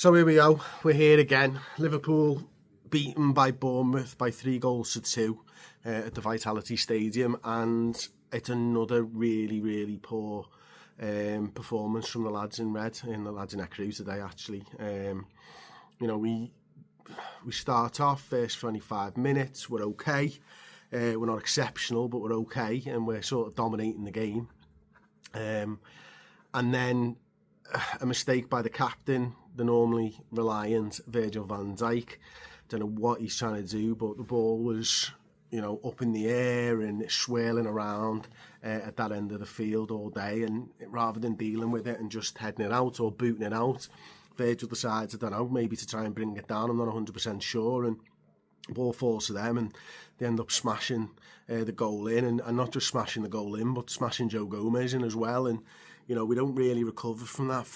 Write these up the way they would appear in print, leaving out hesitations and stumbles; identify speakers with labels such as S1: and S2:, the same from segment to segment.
S1: So here we go, we're here again. Liverpool beaten by Bournemouth by 3-2 at the Vitality Stadium, and it's another really poor performance from the lads in red, and the lads in crew today actually. We start off first 25 minutes, we're okay. We're not exceptional, but we're okay, and we're sort of dominating the game. And then a mistake by the captain, the normally reliant Virgil van Dijk. Don't know what he's trying to do, but the ball was, up in the air and swirling around at that end of the field all day. And rather than dealing with it and just heading it out or booting it out, Virgil decides, I don't know, maybe to try and bring it down. I'm not 100% sure. And the ball falls to them, and they end up smashing the goal in, and not just smashing the goal in, but smashing Joe Gomez in as well. And we don't really recover from that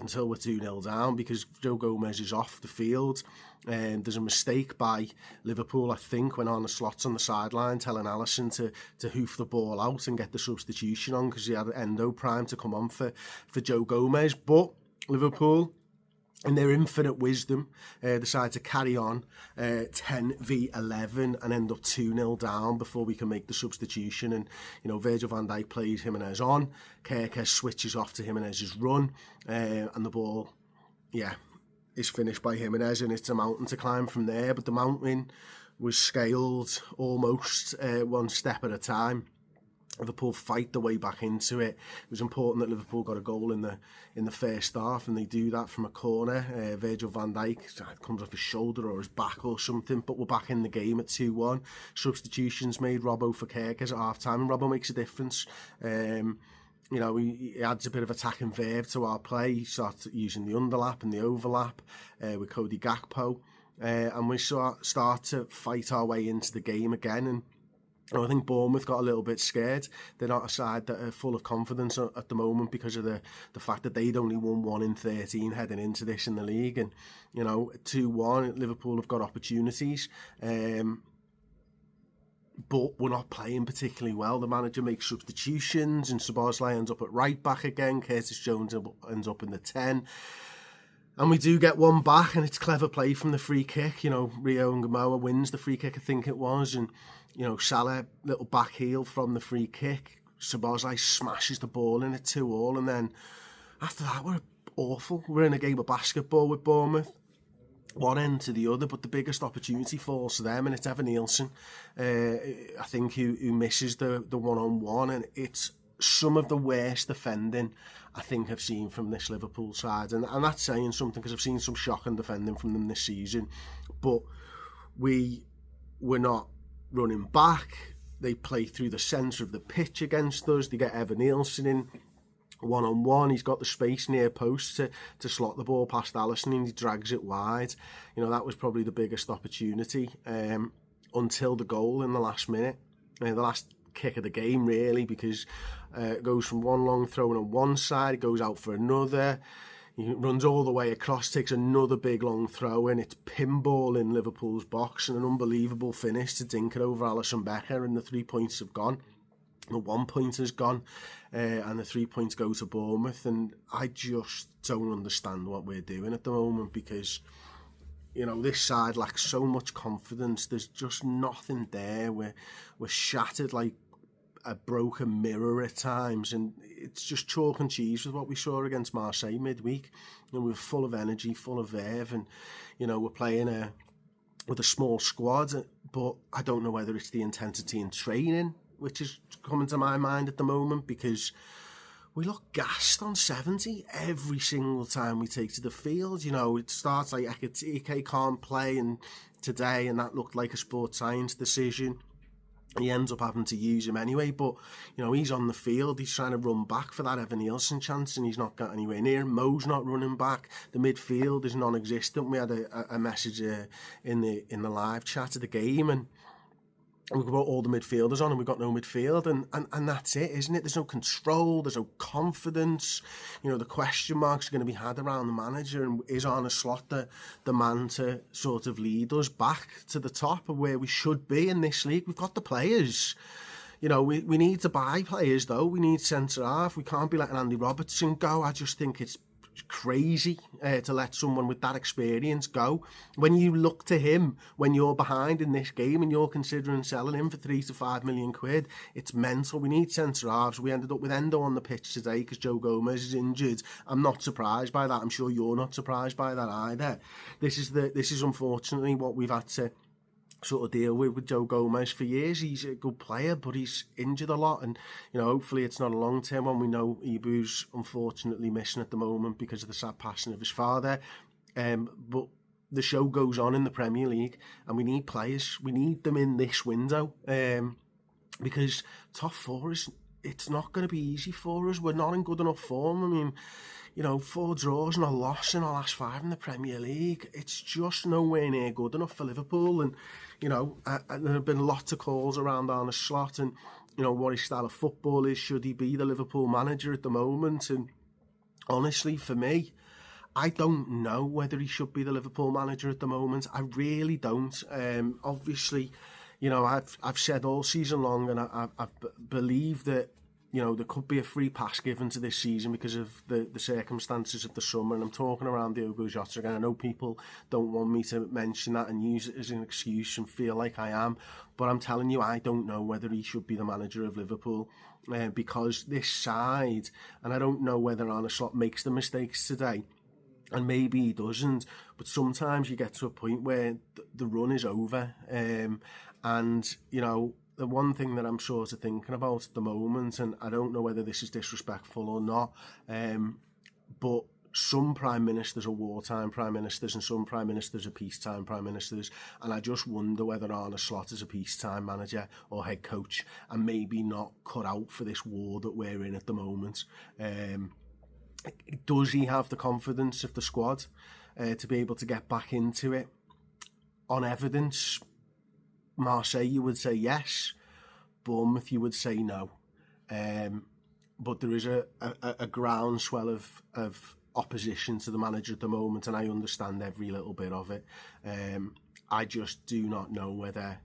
S1: until we're 2-0 down, because Joe Gomez is off the field. There's a mistake by Liverpool, I think, when Arne Slot's on the sideline telling Alisson to hoof the ball out and get the substitution on, because he had Endo prime to come on for Joe Gomez. But Liverpool, in their infinite wisdom, decide to carry on 10v11 and end up 2-0 down before we can make the substitution. And, Virgil van Dijk plays Jimenez on, Kerkez switches off to Jimenez's run, and the ball, is finished by Jimenez, and it's a mountain to climb from there. But the mountain was scaled almost one step at a time. Liverpool fight the way back into it. It was important that Liverpool got a goal in the first half, and they do that from a corner. Virgil van Dijk comes off his shoulder or his back or something, but we're back in the game at 2-1. Substitutions made, Robbo for Kerkez at half-time, and Robbo makes a difference. He adds a bit of attacking verve to our play. He starts using the underlap and the overlap with Cody Gakpo, and we start to fight our way into the game again. And I think Bournemouth got a little bit scared. They're not a side that are full of confidence at the moment because of the fact that they'd only won 1 in 13 heading into this in the league. And, 2-1, Liverpool have got opportunities. But we're not playing particularly well. The manager makes substitutions, and Szoboszlai ends up at right back again. Curtis Jones ends up in the 10. And we do get one back, and it's clever play from the free kick. Rio Ngamoa wins the free kick, I think it was. And, Salah, little back heel from the free kick. Szoboszlai smashes the ball in at 2-2. And then after that, we're awful. We're in a game of basketball with Bournemouth, one end to the other, but the biggest opportunity falls to them, and it's Evan Nielsen, I think, who misses the one-on-one. And it's some of the worst defending I think I've seen from this Liverpool side, and that's saying something, because I've seen some shocking defending from them this season. But we were not running back. They play through the centre of the pitch against us. They get Evan Nielsen in one-on-one. He's got the space near post to slot the ball past Alisson, and he drags it wide. That was probably the biggest opportunity until the goal in the last minute, the last kick of the game really, because it goes from one long throw on one side, it goes out for another, he runs all the way across, takes another big long throw, and it's pinball in Liverpool's box, and an unbelievable finish to dink it over Alisson Becker, and the 3 points have gone. The 1 point has gone, and the 3 points go to Bournemouth. And I just don't understand what we're doing at the moment, because this side lacks so much confidence. There's just nothing there. We're shattered like a broken mirror at times, and it's just chalk and cheese with what we saw against Marseille midweek. We were full of energy, full of verve, and we're playing with a small squad, but I don't know whether it's the intensity in training which is coming to my mind at the moment, because we look gassed on 70 every single time we take to the field. It starts like Ekitike can't play and today, and that looked like a sports science decision. He ends up having to use him anyway, but he's on the field, he's trying to run back for that Evan Nielsen chance, and he's not got anywhere near. Mo's not running back, the midfield is non-existent. We had a message in the live chat of the game, and we've got all the midfielders on and we've got no midfield, and that's it, isn't it? There's no control, there's no confidence. The question marks are going to be had around the manager, and is Arne Slot the man to sort of lead us back to the top of where we should be in this league? We've got the players. We need to buy players though. We need centre half. We can't be letting Andy Robertson go. I just think it's crazy to let someone with that experience go. When you look to him, when you're behind in this game and you're considering selling him for £3 to £5 million, it's mental. We need centre halves. We ended up with Endo on the pitch today because Joe Gomez is injured. I'm not surprised by that. I'm sure you're not surprised by that either. This is unfortunately what we've had to sort of deal with Joe Gomez for years. He's a good player, but he's injured a lot, and hopefully it's not a long term one. We know Ibu's unfortunately missing at the moment because of the sad passing of his father, but the show goes on in the Premier League, and we need players. We need them in this window, because top four it's not going to be easy for us. We're not in good enough form. I mean, 4 draws and a loss in our last 5 in the Premier League. It's just nowhere near good enough for Liverpool. And, there have been lots of calls around Arne Slot and, what his style of football is. Should he be the Liverpool manager at the moment? And honestly, for me, I don't know whether he should be the Liverpool manager at the moment. I really don't. Obviously, I've said all season long, and I believe that, there could be a free pass given to this season because of the circumstances of the summer. And I'm talking around Diogo Jota again. I know people don't want me to mention that and use it as an excuse and feel like I am. But I'm telling you, I don't know whether he should be the manager of Liverpool because this side, and I don't know whether Arne Slot makes the mistakes today. And maybe he doesn't, but sometimes you get to a point where the run is over. And, the one thing that I'm sort of thinking about at the moment, and I don't know whether this is disrespectful or not, but some prime ministers are wartime prime ministers and some prime ministers are peacetime prime ministers, and I just wonder whether Arne Slot is a peacetime manager or head coach and maybe not cut out for this war that we're in at the moment. Does he have the confidence of the squad to be able to get back into it? On evidence, Marseille, you would say yes. Bournemouth, you would say no. But there is a groundswell of opposition to the manager at the moment, and I understand every little bit of it. I just do not know whether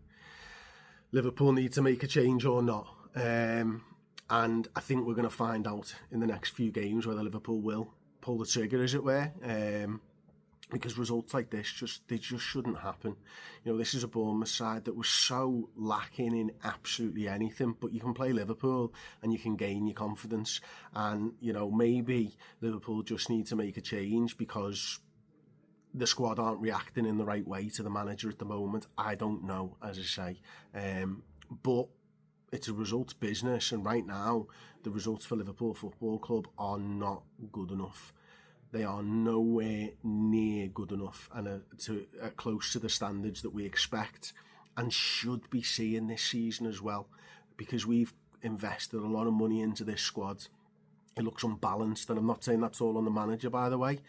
S1: Liverpool need to make a change or not. And I think we're going to find out in the next few games whether Liverpool will pull the trigger, as it were. Because results like this they just shouldn't happen. This is a Bournemouth side that was so lacking in absolutely anything, but you can play Liverpool and you can gain your confidence. And maybe Liverpool just need to make a change because the squad aren't reacting in the right way to the manager at the moment. I don't know, as I say, but it's a results business, and right now the results for Liverpool Football Club are not good enough. They are nowhere near good enough and close to the standards that we expect and should be seeing this season as well, because we've invested a lot of money into this squad. It looks unbalanced, and I'm not saying that's all on the manager, by the way.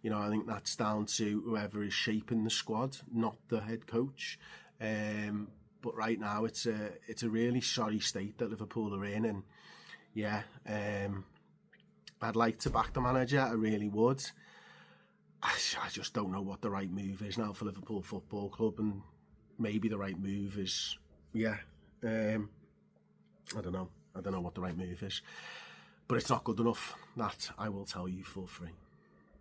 S1: I think that's down to whoever is shaping the squad, not the head coach. But right now, it's a really sorry state that Liverpool are in, and yeah. I'd like to back the manager, I really would. I just don't know what the right move is now for Liverpool Football Club, and maybe the right move is, I don't know what the right move is. But it's not good enough, that I will tell you for free.